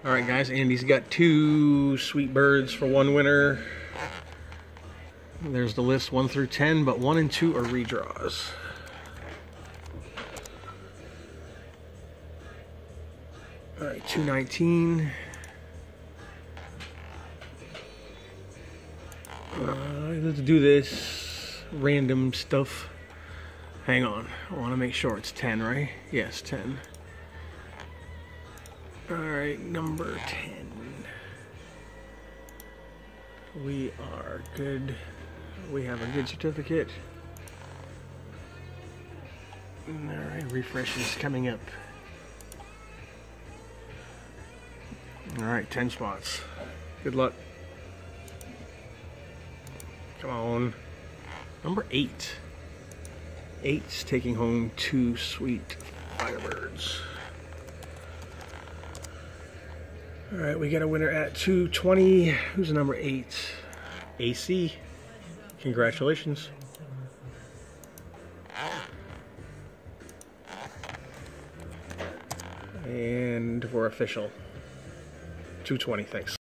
All right, guys, Andy's got 2 sweet birds for 1 winner. There's the list 1 through 10, but 1 and 2 are redraws. All right, 219. Let's do this random stuff. Hang on, I want to make sure it's 10, right? Yes, 10. All right, number 10. We are good. We have a good certificate. All right, refresh is coming up. All right, 10 spots. Good luck. Come on. Number 8. 8's taking home 2 sweet Firebirds. All right, we got a winner at 220. Who's number 8? AC. Congratulations. And we're official. 220, thanks.